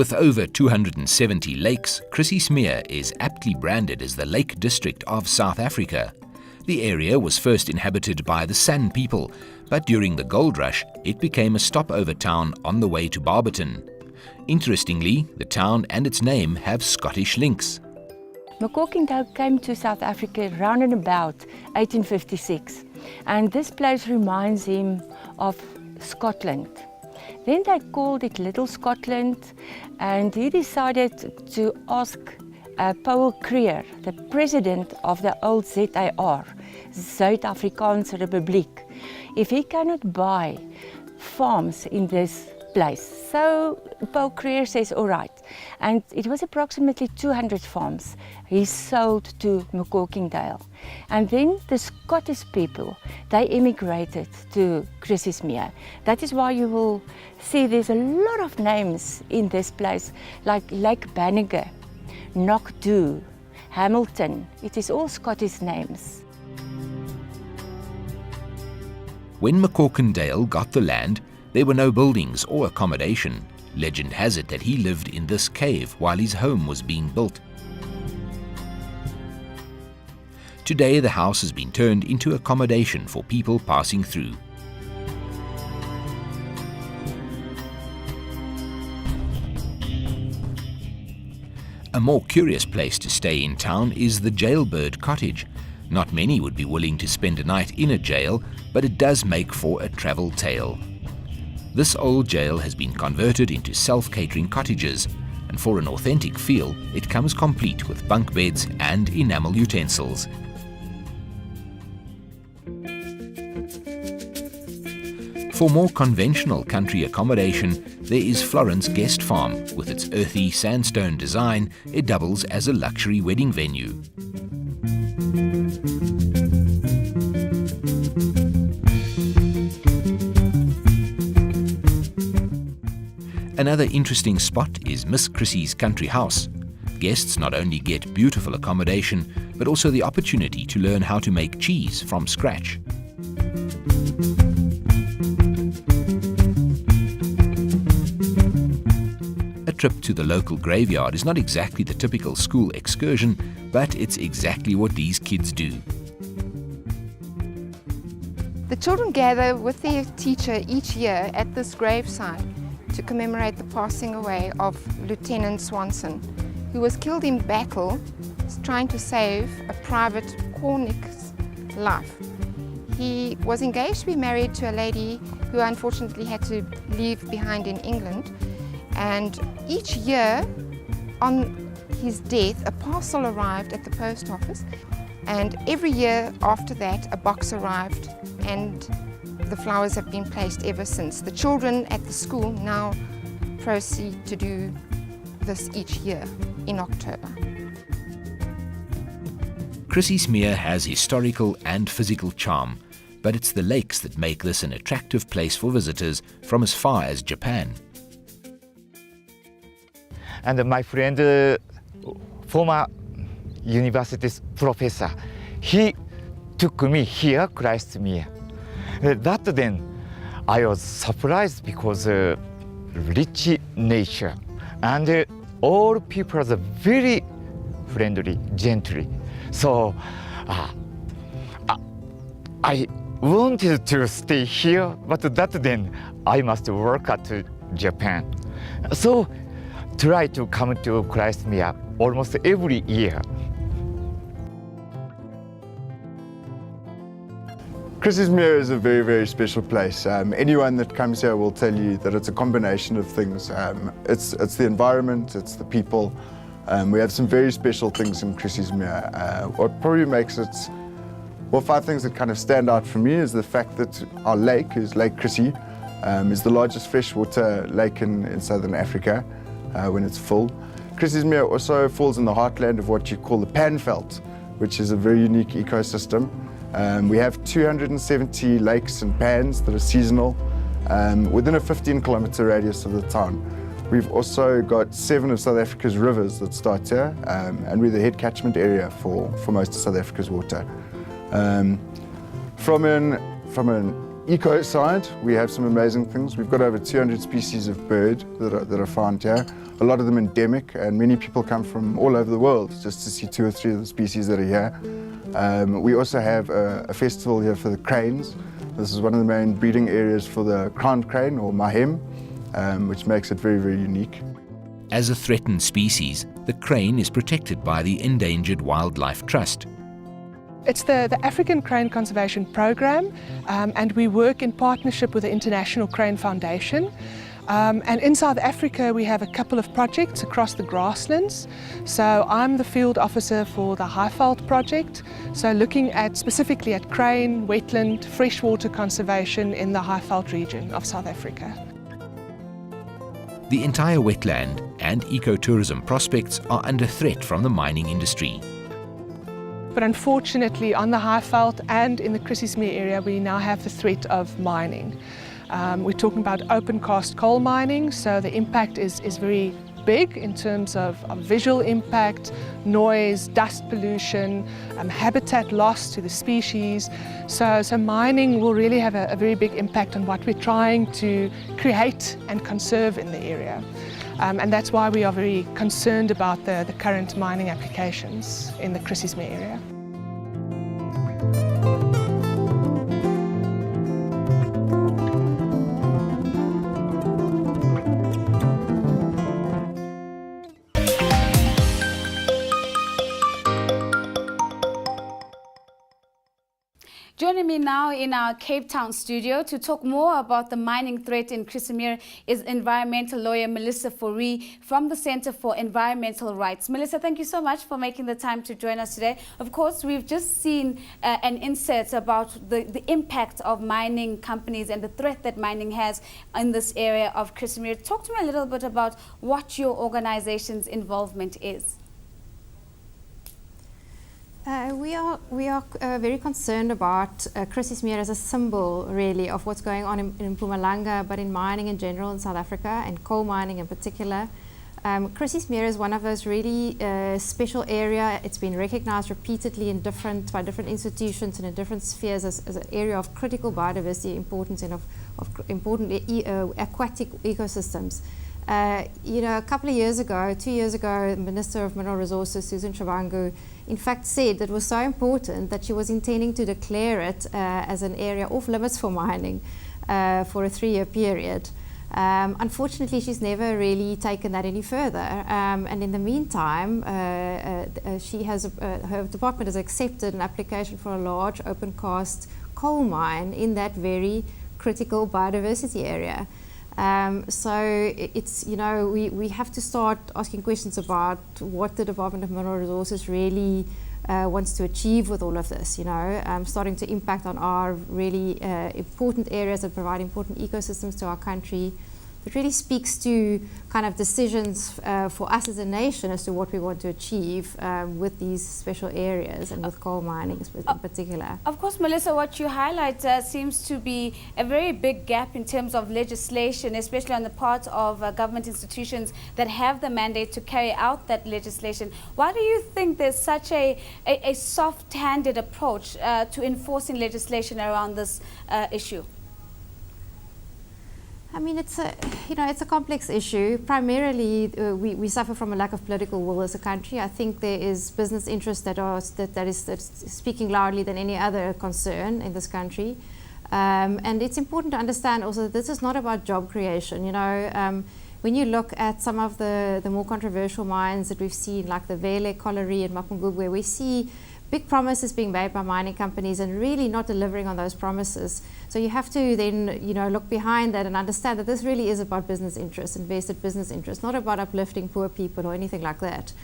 With over 270 lakes, Chrissiesmeer is aptly branded as the Lake District of South Africa. The area was first inhabited by the San people, but during the gold rush, it became a stopover town on the way to Barberton. Interestingly, the town and its name have Scottish links. Mpumalanga came to South Africa round and about 1856, and this place reminds him of Scotland. Then they called it Little Scotland, and he decided to ask Paul Creer, the president of the old ZAR, Zuid-Afrikaanse Republiek, if he cannot buy farms in this place. So Paul Creer says, all right. And it was approximately 200 farms he sold to Mpumalanga. And then the Scottish people, they emigrated to Chrissiesmeer. That is why you will see there's a lot of names in this place, like Lake Banniger, Knockdhu, Hamilton. It is all Scottish names. When Mpumalanga got the land, there were no buildings or accommodation. Legend has it that he lived in this cave while his home was being built. Today, the house has been turned into accommodation for people passing through. A more curious place to stay in town is the Jailbird Cottage. Not many would be willing to spend a night in a jail, but it does make for a travel tale. This old jail has been converted into self-catering cottages, and for an authentic feel, it comes complete with bunk beds and enamel utensils. For more conventional country accommodation, there is Florence Guest Farm. With its earthy sandstone design, it doubles as a luxury wedding venue. Another interesting spot is Miss Chrissy's country house. Guests not only get beautiful accommodation, but also the opportunity to learn how to make cheese from scratch. A trip to the local graveyard is not exactly the typical school excursion, but it's exactly what these kids do. The children gather with their teacher each year at this gravesite to commemorate the passing away of Lieutenant Swanson, who was killed in battle trying to save a private Cornick's life. He was engaged to be married to a lady who unfortunately had to leave behind in England, and each year on his death a parcel arrived at the post office, and every year after that a box arrived, and the flowers have been placed ever since. The children at the school now proceed to do this each year in October. Chrissiesmeer has historical and physical charm, but it's the lakes that make this an attractive place for visitors from as far as Japan. And my friend, former university professor, he took me here, Chrissiesmeer. That then, I was surprised because rich nature and all people are very friendly, gently. So I wanted to stay here, but that then I must work at Japan. So try to come to Chrissiesmeer almost every year. Chrissiesmeer is a very, very special place. Anyone that comes here will tell you that it's a combination of things. It's the environment, it's the people. We have some very special things in Chrissiesmeer. What probably makes it, well, 5 things that kind of stand out for me is the fact that our lake, is Lake Chrissie, is the largest freshwater lake in Southern Africa when it's full. Chrissiesmeer also falls in the heartland of what you call the Panveld, which is a very unique ecosystem. We have 270 lakes and pans that are seasonal within a 15-kilometer radius of the town. We've also got 7 of South Africa's rivers that start here, and we're the head catchment area for most of South Africa's water. From an eco side, we have some amazing things. We've got over 200 species of bird that are found here, a lot of them endemic, and many people come from all over the world just to see 2 or 3 of the species that are here. We also have a festival here for the cranes. This is one of the main breeding areas for the crowned crane, or mahem, which makes it very, very unique. As a threatened species, the crane is protected by the Endangered Wildlife Trust. It's the African Crane Conservation Program, and we work in partnership with the International Crane Foundation. And in South Africa we have a couple of projects across the grasslands. So I'm the field officer for the Highveld project, so looking at specifically at crane, wetland, freshwater conservation in the Highveld region of South Africa. The entire wetland and ecotourism prospects are under threat from the mining industry. But unfortunately on the Highveld and in the Chrissiesmeer area we now have the threat of mining. We're talking about open cast coal mining, so the impact is very big in terms of visual impact, noise, dust pollution, habitat loss to the species. So mining will really have a very big impact on what we're trying to create and conserve in the area. And that's why we are very concerned about the current mining applications in the Chrissiesmeer area. Joining me now in our Cape Town studio to talk more about the mining threat in Chrissiesmeer is environmental lawyer Melissa Fourie from the Centre for Environmental Rights. Melissa, thank you so much for making the time to join us today. Of course, we've just seen an insert about the impact of mining companies and the threat that mining has in this area of Chrissiesmeer. Talk to me a little bit about what your organization's involvement is. We are very concerned about Chrissiesmeer as a symbol, really, of what's going on in Mpumalanga, but in mining in general in South Africa, and coal mining in particular. Chrissiesmeer is one of those really special area. It's been recognized repeatedly by different institutions and in different spheres as an area of critical biodiversity importance and of important aquatic ecosystems. A couple of years ago, 2 years ago, the Minister of Mineral Resources, Susan Shabangu, in fact said that it was so important that she was intending to declare it as an area off limits for mining for a 3-year period. Unfortunately, she's never really taken that any further. And in the meantime, her department has accepted an application for a large open cast coal mine in that very critical biodiversity area. So it's, we have to start asking questions about what the Department of Mineral Resources really wants to achieve with all of this, starting to impact on our really important areas that provide important ecosystems to our country. It really speaks to kind of decisions for us as a nation as to what we want to achieve with these special areas and with coal mining in particular. Of course, Melissa, what you highlight seems to be a very big gap in terms of legislation, especially on the part of government institutions that have the mandate to carry out that legislation. Why do you think there's such a soft-handed approach to enforcing legislation around this issue? I mean, it's a complex issue. Primarily, we suffer from a lack of political will as a country. I think there is business interest that is speaking loudly than any other concern in this country. And it's important to understand also that this is not about job creation. When you look at some of the more controversial mines that we've seen, like the Vele Colliery and Mpumalanga, we see big promises being made by mining companies and really not delivering on those promises. So you have to then, look behind that and understand that this really is about business interests, invested business interests, not about uplifting poor people or anything like that.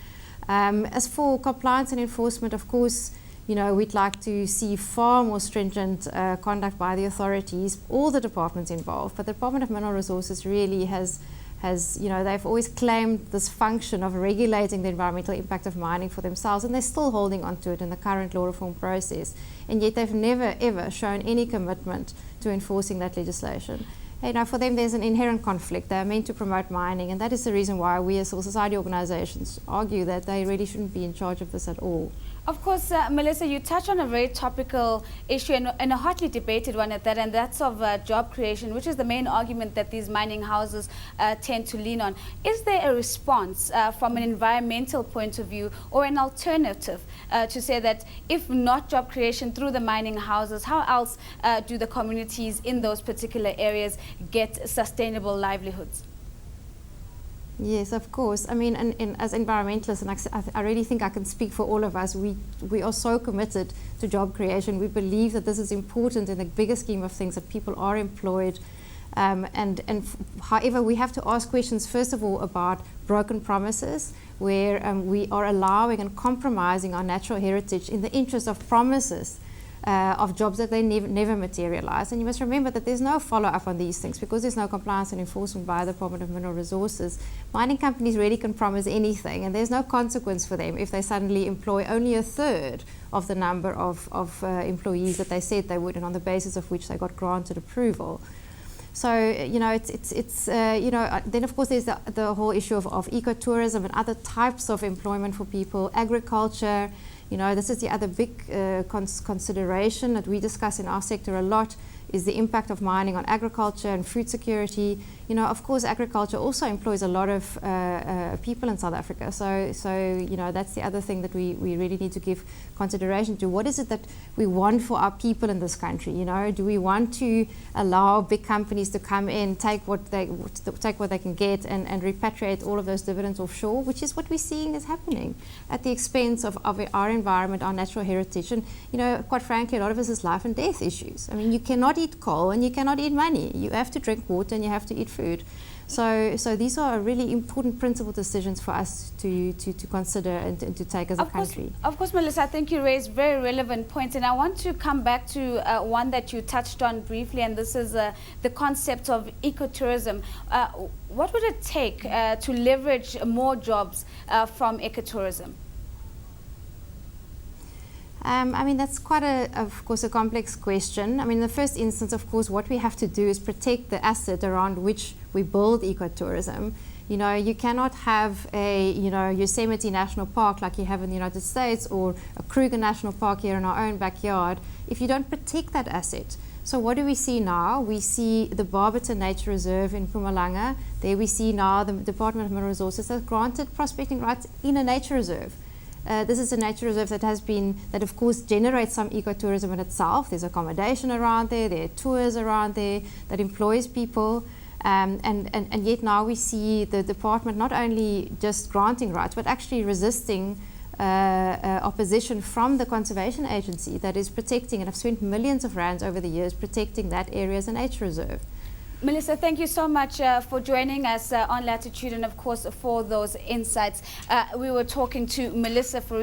As for compliance and enforcement, of course, we'd like to see far more stringent conduct by the authorities, all the departments involved. But the Department of Mineral Resources really has they've always claimed this function of regulating the environmental impact of mining for themselves, and they're still holding on to it in the current law reform process. And yet they've never, ever shown any commitment to enforcing that legislation. For them, there's an inherent conflict. They're meant to promote mining, and that is the reason why we as civil society organizations argue that they really shouldn't be in charge of this at all. Of course, Melissa, you touched on a very topical issue and a hotly debated one at that, and that's of job creation, which is the main argument that these mining houses tend to lean on. Is there a response from an environmental point of view or an alternative to say that if not job creation through the mining houses, how else do the communities in those particular areas get sustainable livelihoods? Yes, of course. I mean, and as environmentalists, and I really think I can speak for all of us, we are so committed to job creation. We believe that this is important in the bigger scheme of things, that people are employed. However, we have to ask questions, first of all, about broken promises, where we are allowing and compromising our natural heritage in the interest of promises of jobs that they never materialize. And you must remember that there's no follow-up on these things because there's no compliance and enforcement by the Department of Mineral Resources. Mining companies really can promise anything, and there's no consequence for them if they suddenly employ only a third of the number of employees that they said they would, and on the basis of which they got granted approval. So, you know, then of course there's the whole issue of ecotourism and other types of employment for people, agriculture. You know, this is the other big consideration that we discuss in our sector a lot, is the impact of mining on agriculture and food security. You know, of course, agriculture also employs a lot of people in South Africa. So you know, that's the other thing that we really need to give consideration to. What is it that we want for our people in this country? You know, do we want to allow big companies to come in, take what they can get, and repatriate all of those dividends offshore, which is what we're seeing is happening at the expense of our environment, our natural heritage, and you know, quite frankly, a lot of this is life and death issues. I mean, you cannot eat coal and you cannot eat money. You have to drink water and you have to eat food. So these are really important principal decisions for us to consider and to take as a country. Of course, Melissa, I think you raised very relevant points, and I want to come back to one that you touched on briefly, and this is the concept of ecotourism. What would it take to leverage more jobs from ecotourism? I mean, that's quite of course, a complex question. I mean, in the first instance, of course, what we have to do is protect the asset around which we build ecotourism. You know, you cannot have a, you know, Yosemite National Park like you have in the United States, or a Kruger National Park here in our own backyard, if you don't protect that asset. So what do we see now? We see the Barberton Nature Reserve in Mpumalanga. There we see now the Department of Mineral Resources has granted prospecting rights in a nature reserve. This is a nature reserve that of course generates some ecotourism in itself. There's accommodation around there are tours around there that employs people. And yet now we see the department not only just granting rights, but actually resisting opposition from the conservation agency that is protecting, and have spent millions of rands over the years protecting that area as a nature reserve. Melissa, thank you so much for joining us on Latitude, and of course for those insights. We were talking to Melissa Fourie.